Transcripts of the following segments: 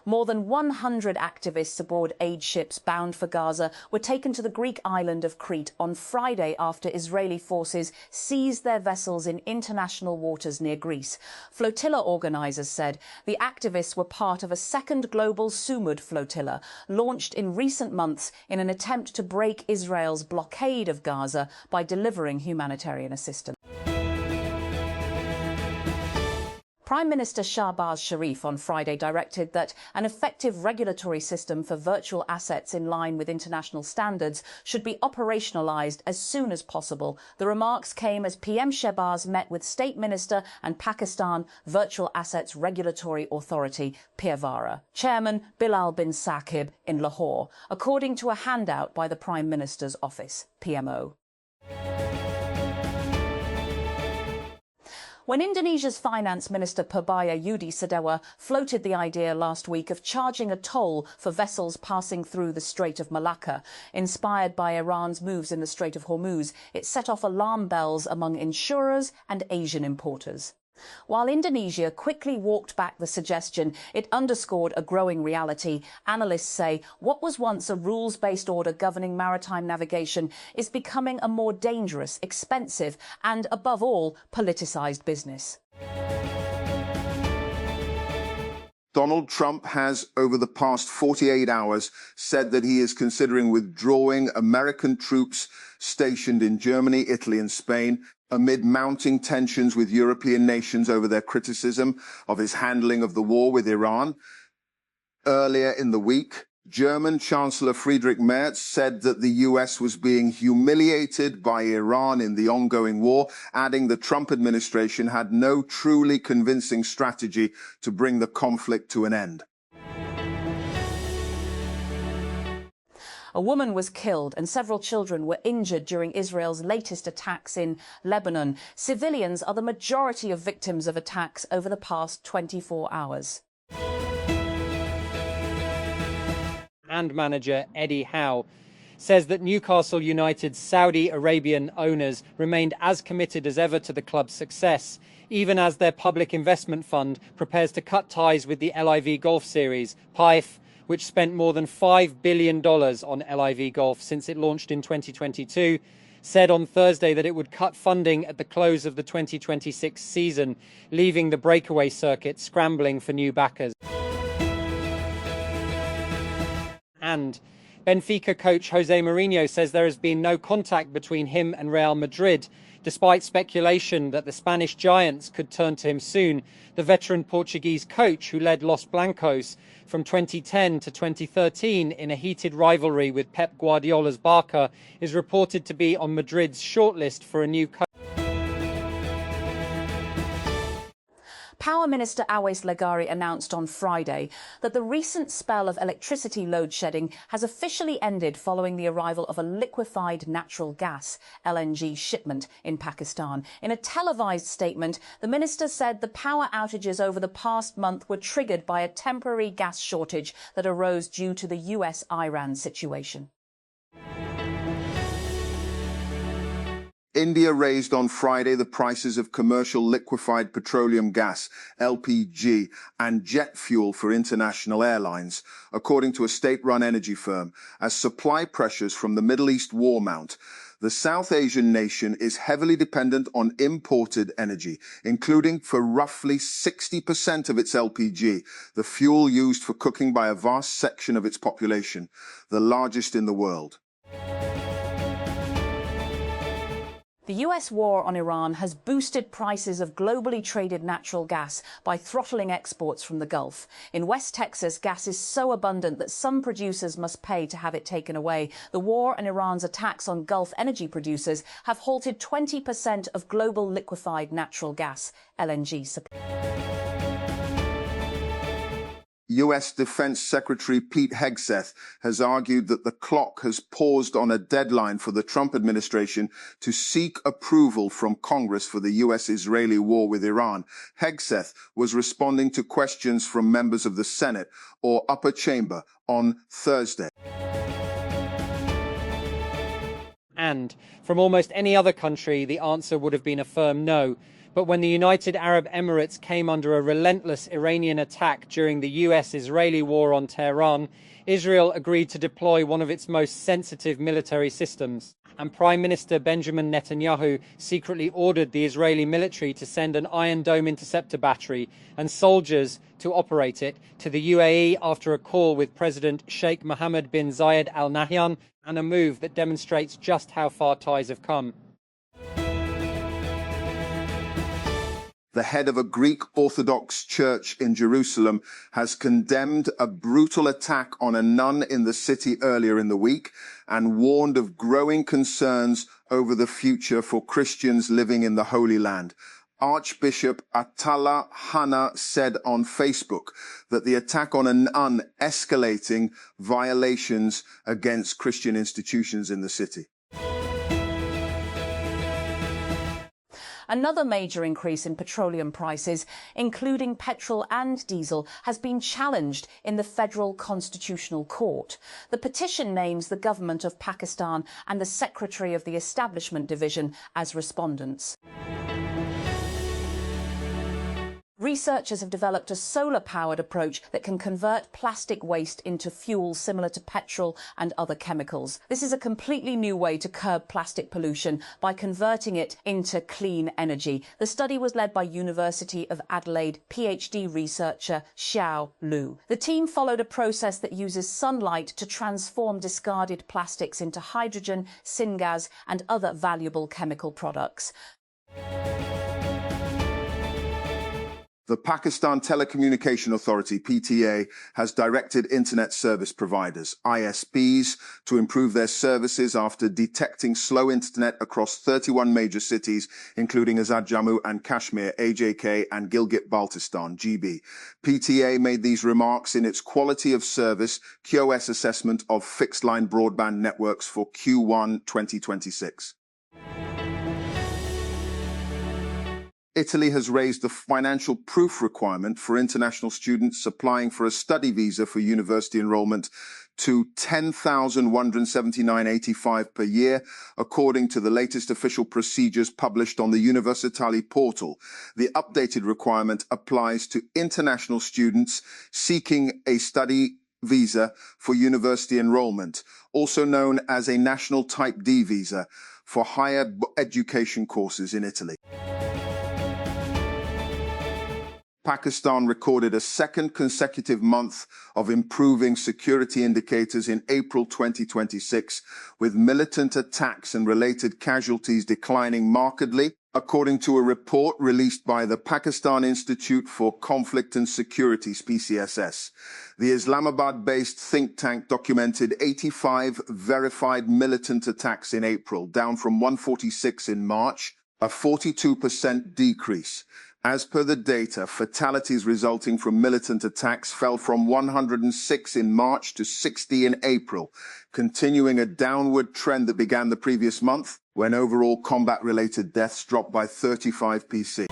More than 100 activists aboard aid ships bound for Gaza were taken to the Greek island of Crete on Friday after Israeli forces seized their vessels in international waters near Greece. Flotilla organisers said the activists were part of a second global Sumud flotilla launched in recent months in an attempt to break Israel's blockade of Gaza by delivering humanitarian assistance. Prime Minister Shahbaz Sharif on Friday directed that an effective regulatory system for virtual assets in line with international standards should be operationalised as soon as possible. The remarks came as PM Shahbaz met with State Minister and Pakistan Virtual Assets Regulatory Authority, PIRVARA, Chairman Bilal bin Saqib in Lahore, according to a handout by the Prime Minister's office, PMO. When Indonesia's Finance Minister Purbaya Yudi Sadewa floated the idea last week of charging a toll for vessels passing through the Strait of Malacca, inspired by Iran's moves in the Strait of Hormuz, it set off alarm bells among insurers and Asian importers. While Indonesia quickly walked back the suggestion, it underscored a growing reality. Analysts say what was once a rules-based order governing maritime navigation is becoming a more dangerous, expensive and, above all, politicised business. Donald Trump has, over the past 48 hours, said that he is considering withdrawing American troops stationed in Germany, Italy and Spain amid mounting tensions with European nations over their criticism of his handling of the war with Iran. Earlier in the week, German Chancellor Friedrich Merz said that the US was being humiliated by Iran in the ongoing war, adding the Trump administration had no truly convincing strategy to bring the conflict to an end. A woman was killed and several children were injured during Israel's latest attacks in Lebanon. Civilians are the majority of victims of attacks over the past 24 hours. And manager Eddie Howe says that Newcastle United's Saudi Arabian owners remained as committed as ever to the club's success, even as their public investment fund prepares to cut ties with the LIV Golf Series. PIFE, which spent more than $5 billion on LIV Golf since it launched in 2022, said on Thursday that it would cut funding at the close of the 2026 season, leaving the breakaway circuit scrambling for new backers. And Benfica coach Jose Mourinho says there has been no contact between him and Real Madrid, despite speculation that the Spanish giants could turn to him soon. The veteran Portuguese coach, who led Los Blancos from 2010 to 2013 in a heated rivalry with Pep Guardiola's Barca, is reported to be on Madrid's shortlist for a new coach. Power Minister Awais Leghari announced on Friday that the recent spell of electricity load shedding has officially ended following the arrival of a liquefied natural gas (LNG) shipment in Pakistan. In a televised statement, the minister said the power outages over the past month were triggered by a temporary gas shortage that arose due to the US-Iran situation. India raised on Friday the prices of commercial liquefied petroleum gas, LPG, and jet fuel for international airlines, according to a state-run energy firm, as supply pressures from the Middle East war mount. The South Asian nation is heavily dependent on imported energy, including for roughly 60% of its LPG, the fuel used for cooking by a vast section of its population, the largest in the world. The US war on Iran has boosted prices of globally traded natural gas by throttling exports from the Gulf. In West Texas, gas is so abundant that some producers must pay to have it taken away. The war and Iran's attacks on Gulf energy producers have halted 20% of global liquefied natural gas, LNG, supply. US Defense Secretary Pete Hegseth has argued that the clock has paused on a deadline for the Trump administration to seek approval from Congress for the US-Israeli war with Iran. Hegseth was responding to questions from members of the Senate or upper chamber on Thursday. And from almost any other country, the answer would have been a firm no. But when the United Arab Emirates came under a relentless Iranian attack during the US-Israeli war on Tehran, Israel agreed to deploy one of its most sensitive military systems. And Prime Minister Benjamin Netanyahu secretly ordered the Israeli military to send an Iron Dome interceptor battery and soldiers to operate it to the UAE after a call with President Sheikh Mohammed bin Zayed Al Nahyan, and a move that demonstrates just how far ties have come. The head of a Greek Orthodox church in Jerusalem has condemned a brutal attack on a nun in the city earlier in the week and warned of growing concerns over the future for Christians living in the Holy Land. Archbishop Attala Hanna said on Facebook that the attack on a nun escalating violations against Christian institutions in the city. Another major increase in petroleum prices, including petrol and diesel, has been challenged in the Federal Constitutional Court. The petition names the government of Pakistan and the Secretary of the Establishment Division as respondents. Researchers have developed a solar-powered approach that can convert plastic waste into fuel similar to petrol and other chemicals. This is a completely new way to curb plastic pollution by converting it into clean energy. The study was led by University of Adelaide PhD researcher Xiao Lu. The team followed a process that uses sunlight to transform discarded plastics into hydrogen, syngas and other valuable chemical products. The Pakistan Telecommunication Authority, PTA, has directed internet service providers, ISPs, to improve their services after detecting slow internet across 31 major cities, including Azad Jammu and Kashmir, AJK, and Gilgit-Baltistan, GB. PTA made these remarks in its Quality of Service QoS assessment of fixed-line broadband networks for Q1 2026. Italy has raised the financial proof requirement for international students applying for a study visa for university enrollment to $10,179.85 per year, according to the latest official procedures published on the Universitali portal. The updated requirement applies to international students seeking a study visa for university enrollment, also known as a National Type D visa, for higher education courses in Italy. Pakistan recorded a second consecutive month of improving security indicators in April 2026, with militant attacks and related casualties declining markedly, according to a report released by the Pakistan Institute for Conflict and Security, PCSS. The Islamabad-based think tank documented 85 verified militant attacks in April, down from 146 in March, a 42% decrease. As per the data, fatalities resulting from militant attacks fell from 106 in March to 60 in April, continuing a downward trend that began the previous month, when overall combat-related deaths dropped by 35%.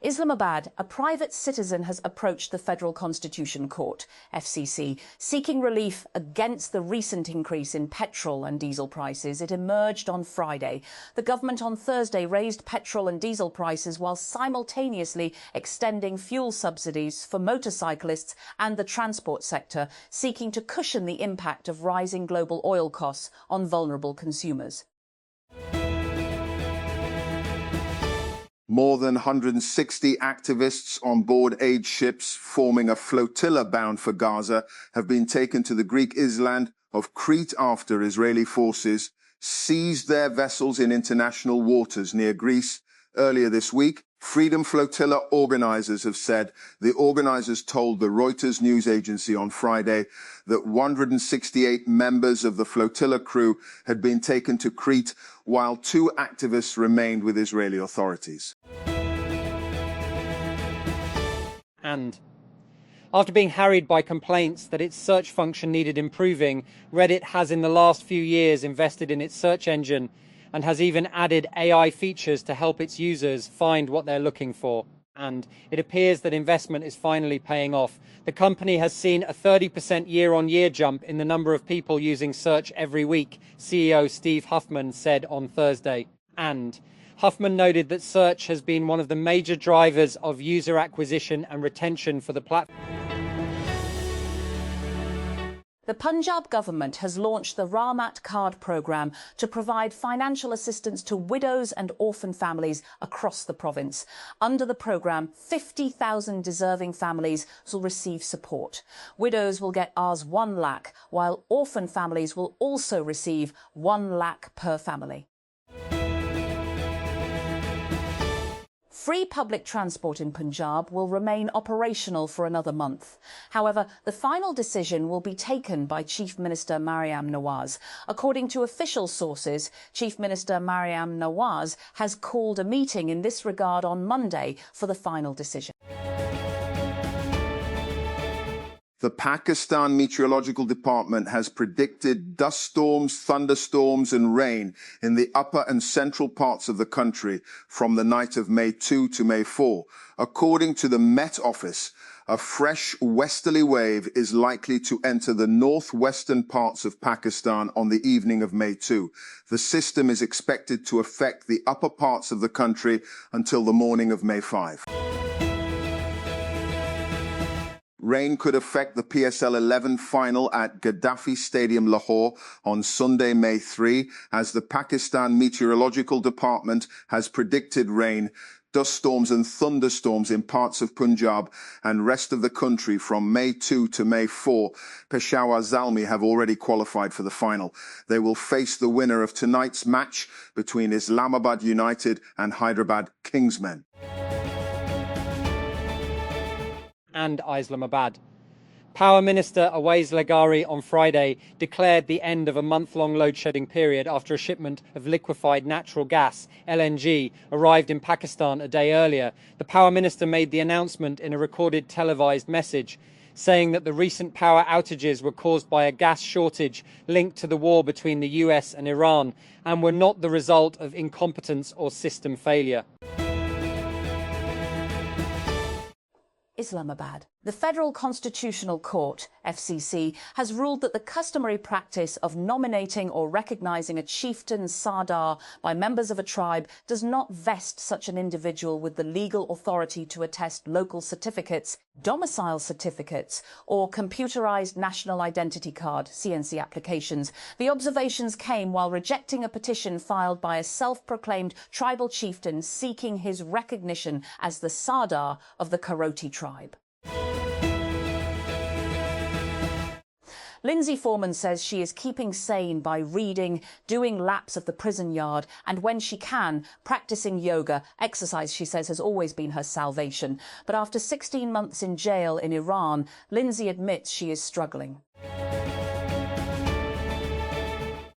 Islamabad, a private citizen has approached the Federal Constitution Court, FCC, seeking relief against the recent increase in petrol and diesel prices. It emerged on Friday. The government on Thursday raised petrol and diesel prices while simultaneously extending fuel subsidies for motorcyclists and the transport sector, seeking to cushion the impact of rising global oil costs on vulnerable consumers. More than 160 activists on board aid ships forming a flotilla bound for Gaza have been taken to the Greek island of Crete after Israeli forces seized their vessels in international waters near Greece earlier this week. Freedom Flotilla organizers have said the organizers told the Reuters news agency on Friday that 168 members of the flotilla crew had been taken to Crete, while 2 activists remained with Israeli authorities. And after being harried by complaints that its search function needed improving, Reddit has in the last few years invested in its search engine and has even added AI features to help its users find what they're looking for. And it appears that investment is finally paying off. The company has seen a 30% year-on-year jump in the number of people using search every week, CEO Steve Huffman said on Thursday. and. Huffman noted that search has been one of the major drivers of user acquisition and retention for the platform. The Punjab government has launched the Rahmat Card programme to provide financial assistance to widows and orphan families across the province. Under the programme, 50,000 deserving families will receive support. Widows will get Rs 1 lakh, while orphan families will also receive 1 lakh per family. Free public transport in Punjab will remain operational for another month. However, the final decision will be taken by Chief Minister Maryam Nawaz. According to official sources, Chief Minister Maryam Nawaz has called a meeting in this regard on Monday for the final decision. The Pakistan Meteorological Department has predicted dust storms, thunderstorms and rain in the upper and central parts of the country from the night of May 2 to May 4. According to the Met Office, a fresh westerly wave is likely to enter the northwestern parts of Pakistan on the evening of May 2. The system is expected to affect the upper parts of the country until the morning of May 5. Rain could affect the PSL 11 final at Gaddafi Stadium, Lahore on Sunday, May 3, as the Pakistan Meteorological Department has predicted rain, dust storms and thunderstorms in parts of Punjab and rest of the country from May 2 to May 4. Peshawar Zalmi have already qualified for the final. They will face the winner of tonight's match between Islamabad United and Hyderabad Kingsmen. And Islamabad. Power Minister Awais Lagari on Friday declared the end of a month-long load-shedding period after a shipment of liquefied natural gas, LNG, arrived in Pakistan a day earlier. The Power Minister made the announcement in a recorded televised message, saying that the recent power outages were caused by a gas shortage linked to the war between the US and Iran and were not the result of incompetence or system failure. Islamabad. The Federal Constitutional Court, FCC, has ruled that the customary practice of nominating or recognising a chieftain Sardar by members of a tribe does not vest such an individual with the legal authority to attest local certificates, domicile certificates or computerised national identity card, CNC applications. The observations came while rejecting a petition filed by a self-proclaimed tribal chieftain seeking his recognition as the Sardar of the Karoti tribe. Lindsay Foreman says she is keeping sane by reading, doing laps of the prison yard, and when she can, practicing yoga. Exercise, she says, has always been her salvation. But after 16 months in jail in Iran, Lindsay admits she is struggling.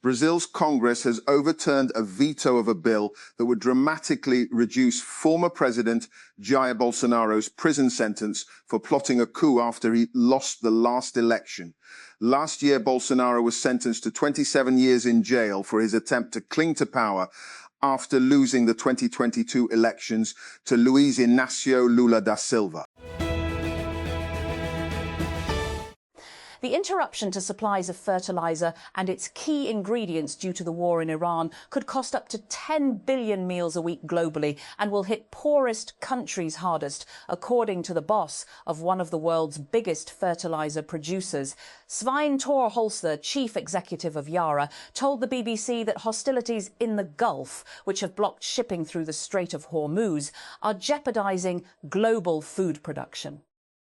Brazil's Congress has overturned a veto of a bill that would dramatically reduce former President Jair Bolsonaro's prison sentence for plotting a coup after he lost the last election. Last year, Bolsonaro was sentenced to 27 years in jail for his attempt to cling to power after losing the 2022 elections to Luiz Inácio Lula da Silva. The interruption to supplies of fertiliser and its key ingredients due to the war in Iran could cost up to 10 billion meals a week globally and will hit poorest countries hardest, according to the boss of one of the world's biggest fertiliser producers. Svein Tore Holster, chief executive of Yara, told the BBC that hostilities in the Gulf, which have blocked shipping through the Strait of Hormuz, are jeopardising global food production.